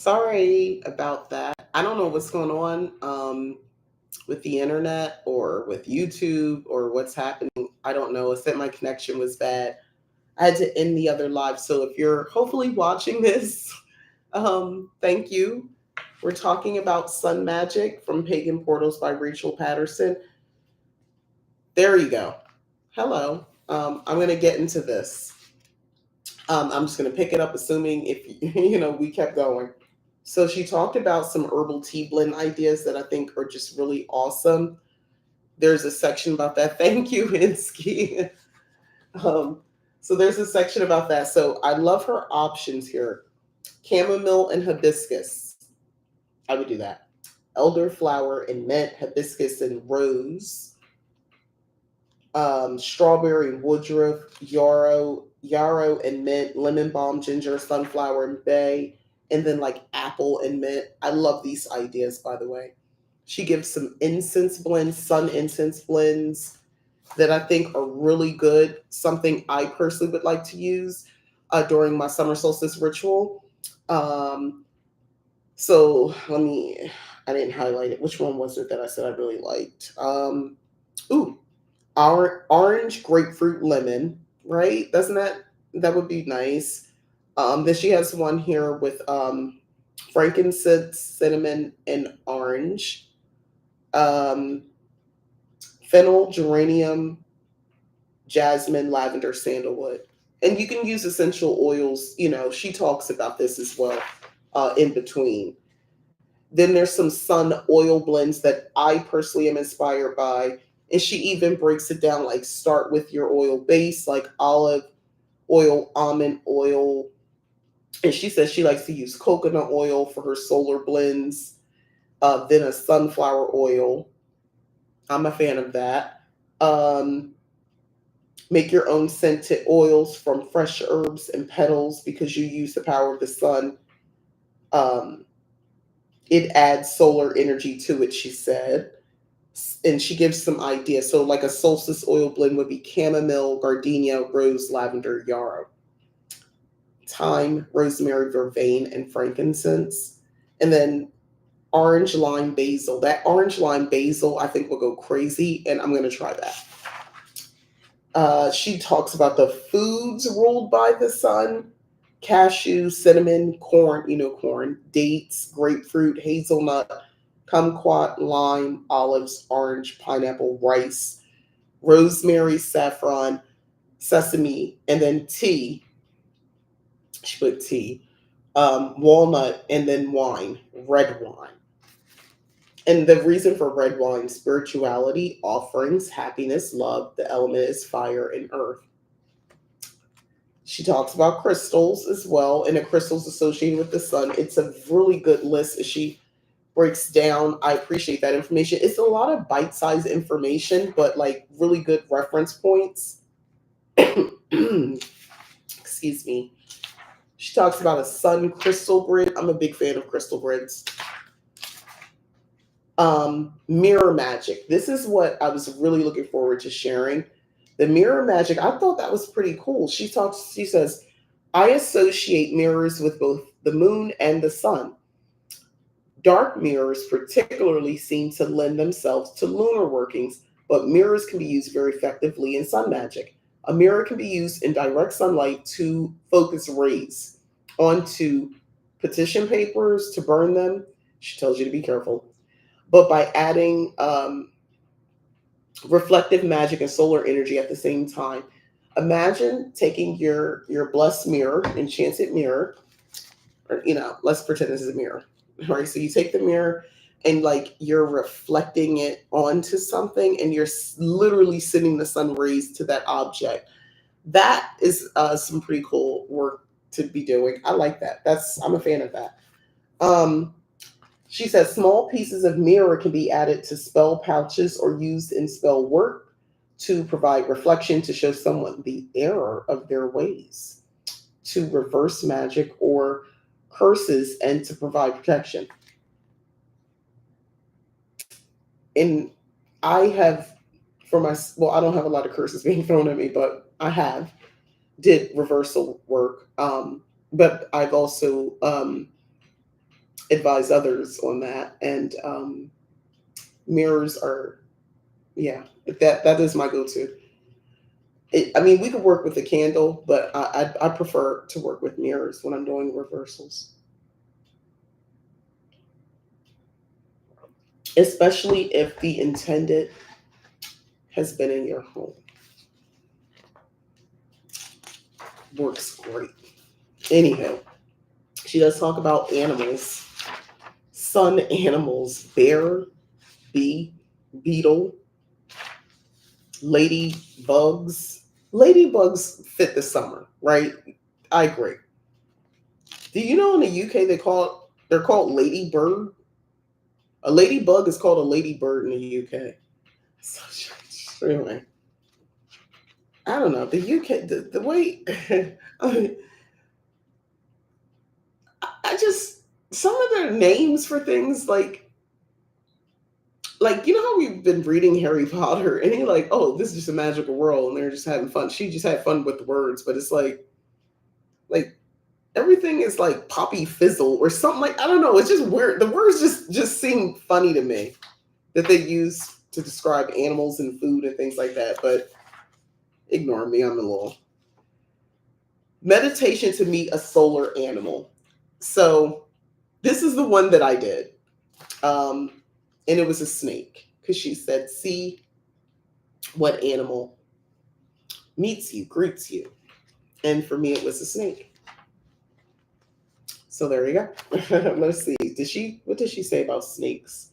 Sorry about that. I don't know what's going on with the internet or with YouTube or what's happening. I don't know. It said my connection was bad. I had to end the other live. So if you're hopefully watching this, thank you. We're talking about Sun Magic from Pagan Portals by Rachel Patterson. There you go. Hello. I'm going to get into this. I'm just going to pick it up, assuming if we kept going. So she talked about some herbal tea blend ideas that I think are just really awesome. There's a section about that. Thank you, Hinsky. um, so there's a section about that. So I love her options here: chamomile and hibiscus. I would do that. Elderflower and mint, hibiscus and rose, strawberry and woodruff, yarrow and mint, lemon balm, ginger, sunflower and bay, and then like apple and mint. I love these ideas, by the way. She gives some incense blends, sun incense blends that I think are really good. Something I personally would like to use during my summer solstice ritual. Um, so I didn't highlight it. Which one was it that I said I really liked? Ooh, orange, grapefruit, lemon, right? Doesn't that would be nice? Then she has one here with frankincense, cinnamon, and orange. Um, Fennel, geranium, jasmine, lavender, sandalwood. And you can use essential oils. She talks about this as well in between. Then there's some sun oil blends that I personally am inspired by. And she even breaks it down like start with your oil base, like olive oil, almond oil. And she says she likes to use coconut oil for her solar blends, then a sunflower oil. I'm a fan of that. Um, Make your own scented oils from fresh herbs and petals because you use the power of the sun. Um, it adds solar energy to it, she said. And she gives some ideas. So, like a solstice oil blend would be chamomile, gardenia, rose, lavender, yarrow, thyme, rosemary, vervain, and frankincense. And then orange lime basil. That orange lime basil, I think, will go crazy, and I'm going to try that. She talks about the foods ruled by the sun: cashew, cinnamon, corn, corn, dates, grapefruit, hazelnut, kumquat, lime, olives, orange, pineapple, rice, rosemary, saffron, sesame, and then tea. She put tea, walnut, and then wine, red wine. And the reason for red wine: spirituality, offerings, happiness, love. The element is fire and earth. She talks about crystals as well, and the crystals associated with the sun. It's a really good list as she breaks down. I appreciate that information. It's a lot of bite sized information, but like really good reference points. Excuse me. She talks about a sun crystal grid. I'm a big fan of crystal grids. Mirror magic. This is what I was really looking forward to sharing. The mirror magic, I thought that was pretty cool. She says, I associate mirrors with both the moon and the sun. Dark mirrors particularly seem to lend themselves to lunar workings, but mirrors can be used very effectively in sun magic. A mirror can be used in direct sunlight to focus rays onto petition papers to burn them. She tells you to be careful. But by adding reflective magic and solar energy at the same time, imagine taking your blessed mirror, enchanted mirror, or let's pretend this is a mirror, right? So you take the mirror and like you're reflecting it onto something, and you're literally sending the sun rays to that object. That is some pretty cool work to be doing. I like that. I'm a fan of that. Um, she says small pieces of mirror can be added to spell pouches or used in spell work to provide reflection to show someone the error of their ways, to reverse magic or curses, and to provide protection. And I have, I don't have a lot of curses being thrown at me, but I have did reversal work. But I've also advise others on that. And mirrors are, yeah, that is my go-to. I mean, we could work with a candle, but I prefer to work with mirrors when I'm doing reversals, especially if the intended has been in your home. Works great. Anyhow, she does talk about animals, sun animals, bear, bee, beetle, ladybugs. Ladybugs fit the summer, right? I agree. Do you know in the UK they're called ladybird? A ladybug is called a ladybird in the UK. So anyway, I don't know the UK the way I just some of their names for things like you know how we've been reading Harry Potter and you're like, oh, this is just a magical world and they're just having fun. She just had fun with the words, but it's like everything is like poppy fizzle or something like I don't know. It's just weird. The words just seem funny to me that they use to describe animals and food and things like that. But ignore me. I'm a little meditation to meet a solar animal. So this is the one that I did, um, and it was a snake because she said, "See what animal meets you, greets you," and for me, it was a snake. So there you go. Let's see. Did she? What did she say about snakes?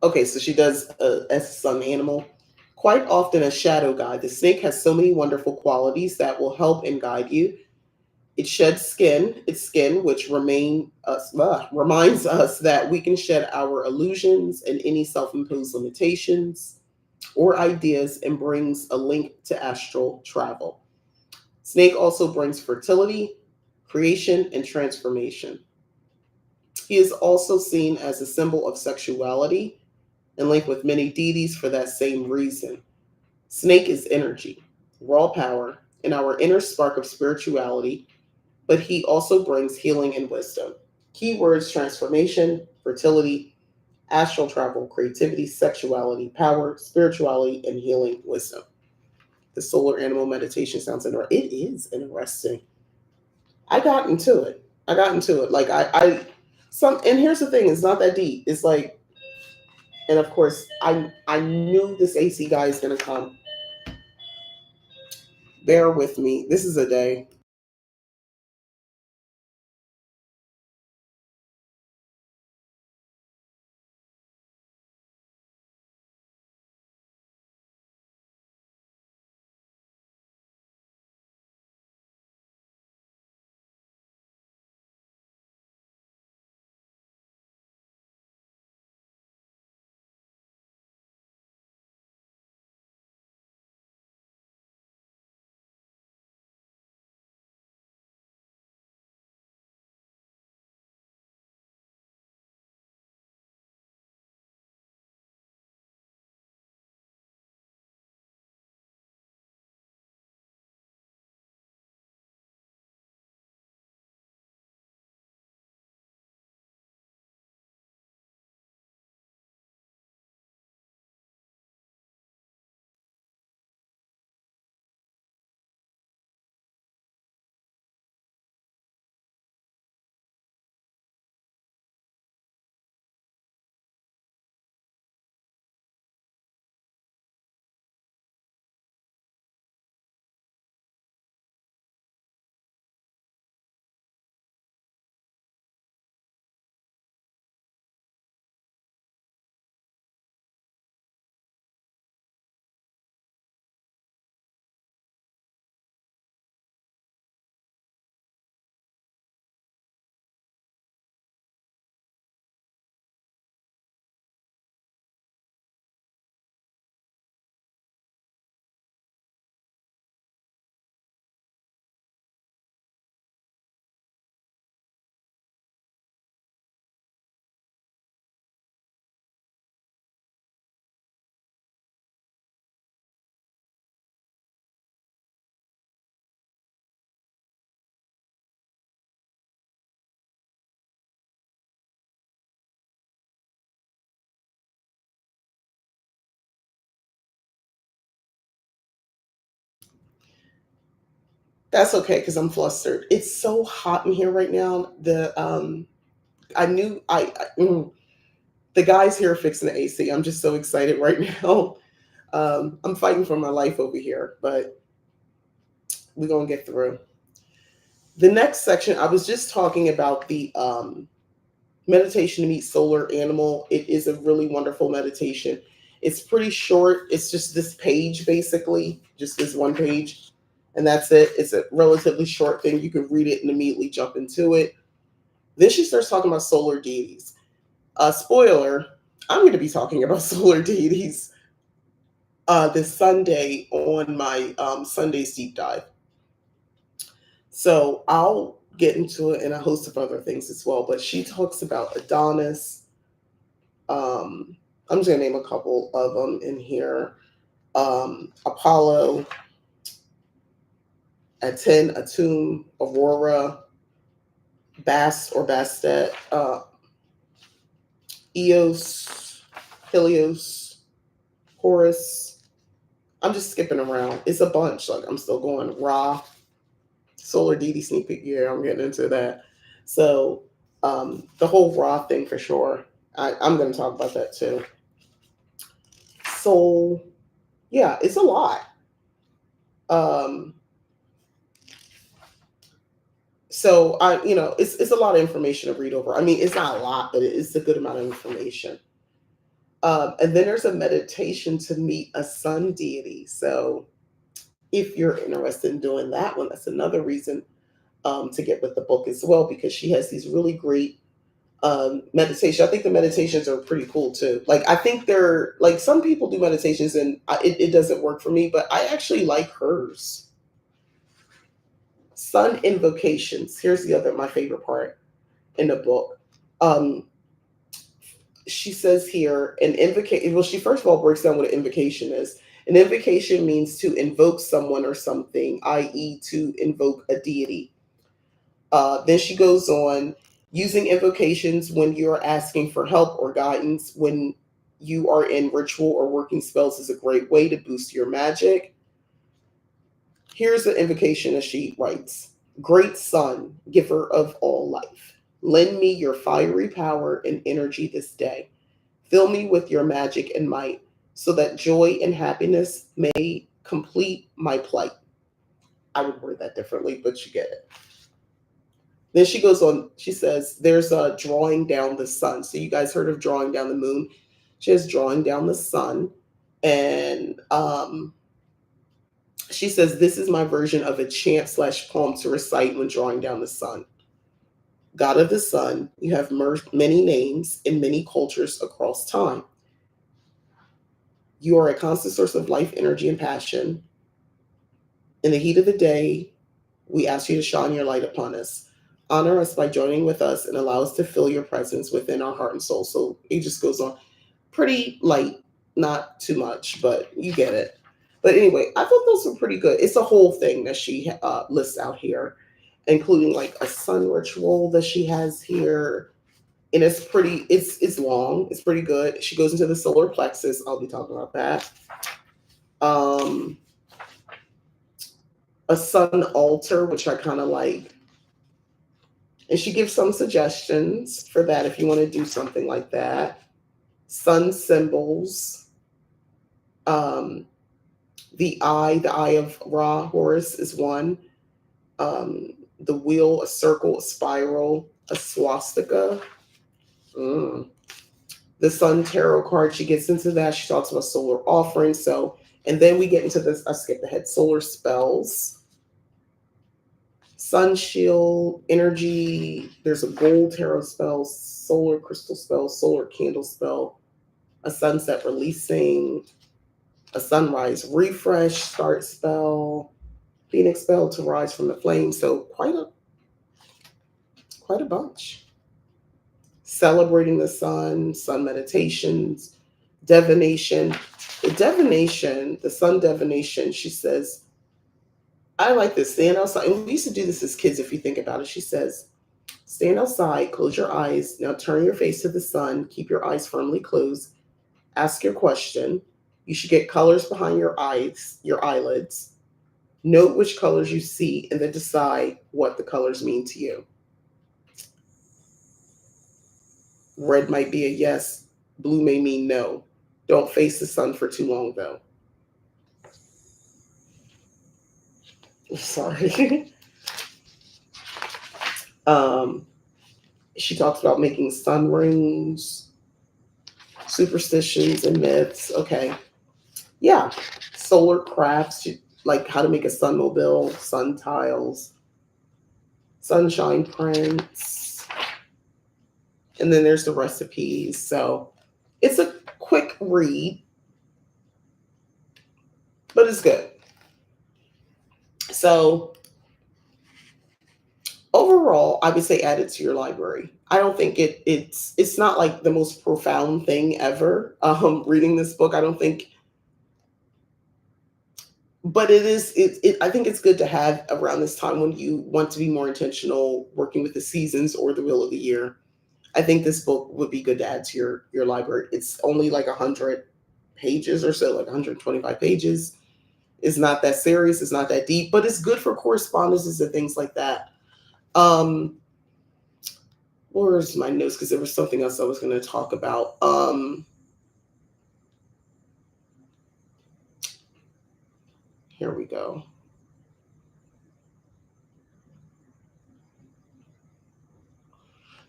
Okay, so she does as some animal. Quite often a shadow guide, the snake has so many wonderful qualities that will help and guide you. It sheds its skin, which reminds us that we can shed our illusions and any self imposed limitations or ideas and brings a link to astral travel. Snake also brings fertility, creation, and transformation. He is also seen as a symbol of sexuality and linked with many deities for that same reason. Snake is energy, raw power, and our inner spark of spirituality, but he also brings healing and wisdom. Keywords: transformation, fertility, astral travel, creativity, sexuality, power, spirituality, and healing wisdom. The solar animal meditation sounds interesting. It is interesting. I got into it. I got into it. Like some and here's the thing, it's not that deep. It's like and of course I knew this AC guy is gonna come. Bear with me. This is a day. That's okay because I'm flustered. It's so hot in here right now. I knew the guys here are fixing the AC. I'm just so excited right now. I'm fighting for my life over here, but we're gonna get through. The next section, I was just talking about the meditation to meet solar animal. It is a really wonderful meditation. It's pretty short. It's just this page, basically, just this one page, and that's it. It's a relatively short thing. You can read it and immediately jump into it. Then she starts talking about solar deities. Spoiler, I'm going to be talking about solar deities this Sunday on my Sunday's deep dive. So I'll get into it and a host of other things as well. But she talks about Adonis. I'm just going to name a couple of them in here. Apollo, Aten, Atum, Aurora, Bast or Bastet, Eos, Helios, Horus. I'm just skipping around. It's a bunch. Like I'm still going. Ra, Solar deity sneak peek. Yeah, I'm getting into that. So the whole Ra thing for sure. I'm going to talk about that too. So yeah, it's a lot. Um, so it's a lot of information to read over. I mean, it's not a lot, but it's a good amount of information. And then there's a meditation to meet a sun deity. So if you're interested in doing that one, that's another reason to get with the book as well, because she has these really great meditation. I think the meditations are pretty cool too. Like I think they're like some people do meditations and it doesn't work for me, but I actually like hers. Sun invocations. Here's the other my favorite part in the book. Um, she says here an invocation. Well, she first of all breaks down what an invocation is. An invocation means to invoke someone or something, i.e., to invoke a deity. Then she goes on using invocations when you're asking for help or guidance, when you are in ritual or working spells, is a great way to boost your magic. Here's the invocation as she writes: Great Sun, giver of all life, lend me your fiery power and energy this day. Fill me with your magic and might, so that joy and happiness may complete my plight. I would word that differently, but you get it. Then she goes on, she says, there's a drawing down the sun. So you guys heard of drawing down the moon. She has drawing down the sun. And she says, this is my version of a chant / poem to recite when drawing down the sun. God of the sun, you have merged many names in many cultures across time. You are a constant source of life, energy, and passion. In the heat of the day, we ask you to shine your light upon us. Honor us by joining with us and allow us to feel your presence within our heart and soul. So it just goes on. Pretty light, not too much, but you get it. But anyway, I thought those were pretty good. It's a whole thing that she lists out here, including like a sun ritual that she has here. And it's long, it's pretty good. She goes into the solar plexus. I'll be talking about that. Um, a sun altar, which I kind of like. And she gives some suggestions for that if you want to do something like that. Sun symbols. Um, the eye of Ra, Horus is one. The wheel, a circle, a spiral, a swastika. Mm. The Sun Tarot card, she gets into that. She talks about solar offerings. So, and then we get into this, I skipped ahead, solar spells. Sun shield, energy. There's a gold tarot spell, solar crystal spell, solar candle spell, a sunset releasing, a sunrise refresh start spell, phoenix spell to rise from the flames. So quite a bunch. Celebrating the sun meditations, divination. The sun divination, she says, I like this. Stand outside. And we used to do this as kids, if you think about it. She says, stand outside, close your eyes. Now turn your face to the sun. Keep your eyes firmly closed. Ask your question. You should get colors behind your eyes, your eyelids. Note which colors you see and then decide what the colors mean to you. Red might be a yes, blue may mean no. Don't face the sun for too long though. Sorry. um, she talks about making sun rings, superstitions and myths. Okay. Yeah. Solar crafts, like how to make a sunmobile, sun tiles, sunshine prints. And then there's the recipes. So it's a quick read, but it's good. So overall, I would say add it to your library. I don't think it's not like the most profound thing ever. Reading this book, I don't think, but it is. I think it's good to have around this time when you want to be more intentional working with the seasons or the wheel of the year. I think this book would be good to add to your library. It's only like 100 pages or so, like 125 pages. It's not that serious. It's not that deep, but it's good for correspondences and things like that. Um, Where's my notes? Because there was something else I was going to talk about. Here we go.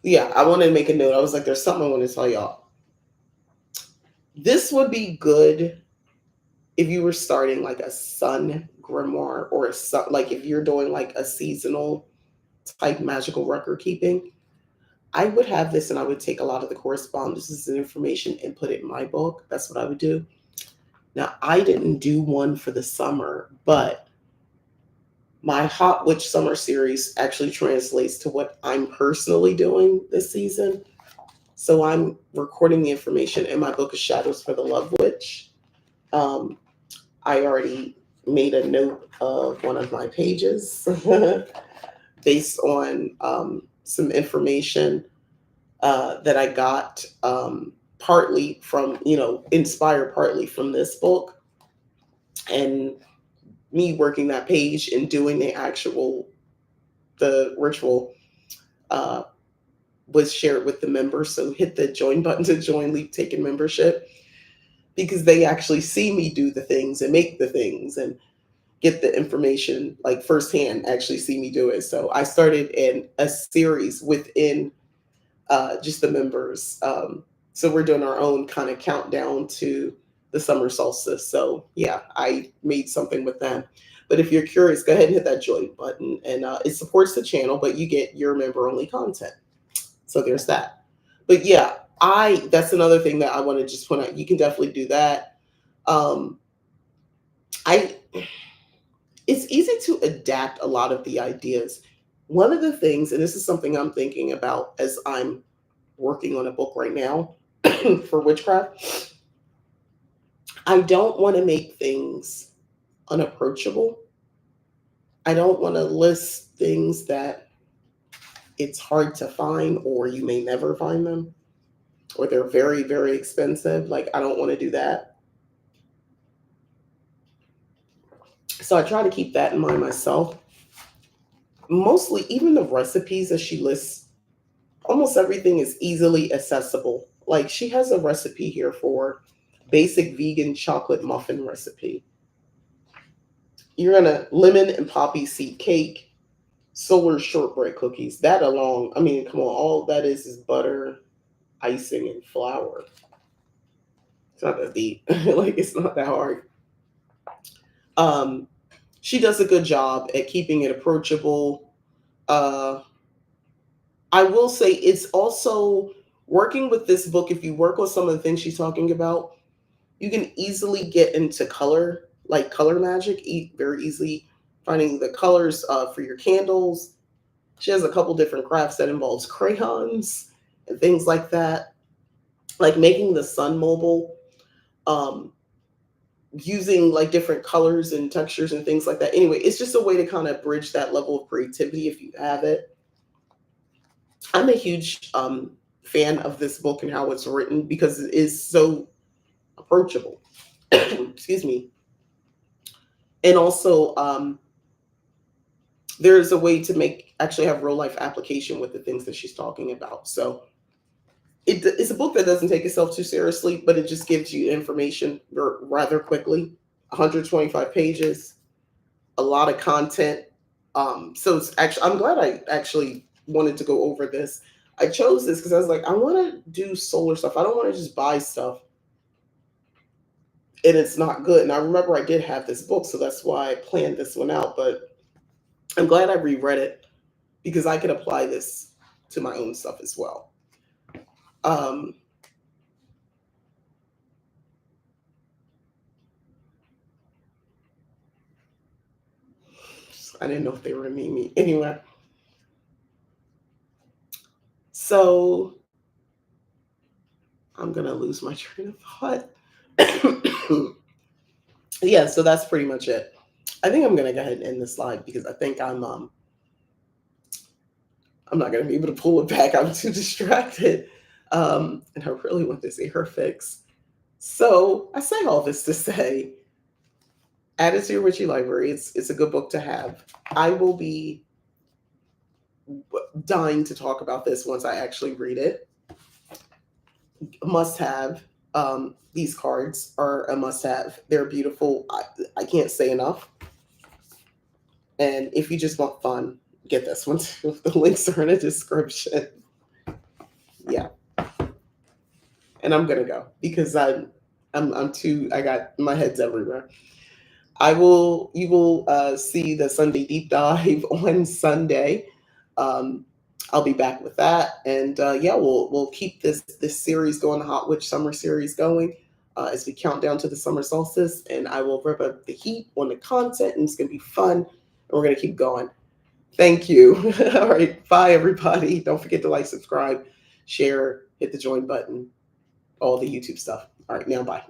Yeah, I wanted to make a note. I was like, there's something I want to tell y'all. This would be good if you were starting like a sun grimoire or a sun, like if you're doing like a seasonal type magical record keeping. I would have this and I would take a lot of the correspondences and information and put it in my book. That's what I would do. Now, I didn't do one for the summer, but my Hot Witch Summer series actually translates to what I'm personally doing this season. So I'm recording the information in my book of Shadows for the Love Witch. Um, I already made a note of one of my pages based on some information that I got partly from, inspired partly from this book. And me working that page and doing the ritual uh, was shared with the members. So hit the join button to join Leap Taken membership because they actually see me do the things and make the things and get the information like firsthand, actually see me do it. So I started in a series within just the members. So we're doing our own kind of countdown to the summer solstice. So yeah, I made something with them. But if you're curious, go ahead and hit that join button, and it supports the channel, but you get your member only content. So there's that. But yeah, that's another thing that I want to just point out. You can definitely do that. Um, I It's easy to adapt a lot of the ideas. One of the things, and this is something I'm thinking about as I'm working on a book right now for witchcraft, I don't want to make things unapproachable. I don't want to list things that it's hard to find or you may never find them or they're very, very expensive. Like, I don't want to do that. So I try to keep that in mind myself. Mostly, even the recipes that she lists, almost everything is easily accessible. Like, she has a recipe here for basic vegan chocolate muffin recipe. You're gonna lemon and poppy seed cake, solar shortbread cookies. That alone, I mean, come on, all that is butter, icing, and flour. It's not that deep. Like, it's not that hard. Um, she does a good job at keeping it approachable. Uh, I will say it's also working with this book. If you work on some of the things she's talking about, you can easily get into color, like color magic, very easily finding the colors for your candles. She has a couple different crafts that involves crayons and things like that, like making the sun mobile, um, using like different colors and textures and things like that. Anyway, it's just a way to kind of bridge that level of creativity if you have it. I'm a huge fan of this book and how it's written because it is so approachable. Excuse me. And also, there's a way to make actually have real life application with the things that she's talking about. So it's a book that doesn't take itself too seriously, but it just gives you information rather quickly. 125 pages, a lot of content. So it's actually, I'm glad I actually wanted to go over this. I chose this because I was like, I want to do solar stuff. I don't want to just buy stuff and it's not good. And I remember I did have this book, so that's why I planned this one out. But I'm glad I reread it because I could apply this to my own stuff as well. Um, I didn't know if they were a Mimi. Anyway, so I'm gonna lose my train of thought. Yeah, so that's pretty much it. I think I'm gonna go ahead and end this live because I think I'm not gonna be able to pull it back. I'm too distracted. And I really want to see her fix. So I say all this to say, add it to your Witchy library. It's a good book to have. I will be dying to talk about this once I actually read it. Must have. These cards are a must have. They're beautiful. I can't say enough. And if you just want fun, get this one too. The links are in the description. Yeah. And I'm gonna go because I'm too, I got my head's everywhere. You will see the Sunday deep dive on Sunday. Um, I'll be back with that, and yeah, we'll keep this series going, the Hot Witch Summer series going, as we count down to the summer solstice. And I will rip up the heat on the content, and it's gonna be fun. And we're gonna keep going. Thank you. All right, bye everybody. Don't forget to like, subscribe, share, hit the join button, all the YouTube stuff. All right, now bye.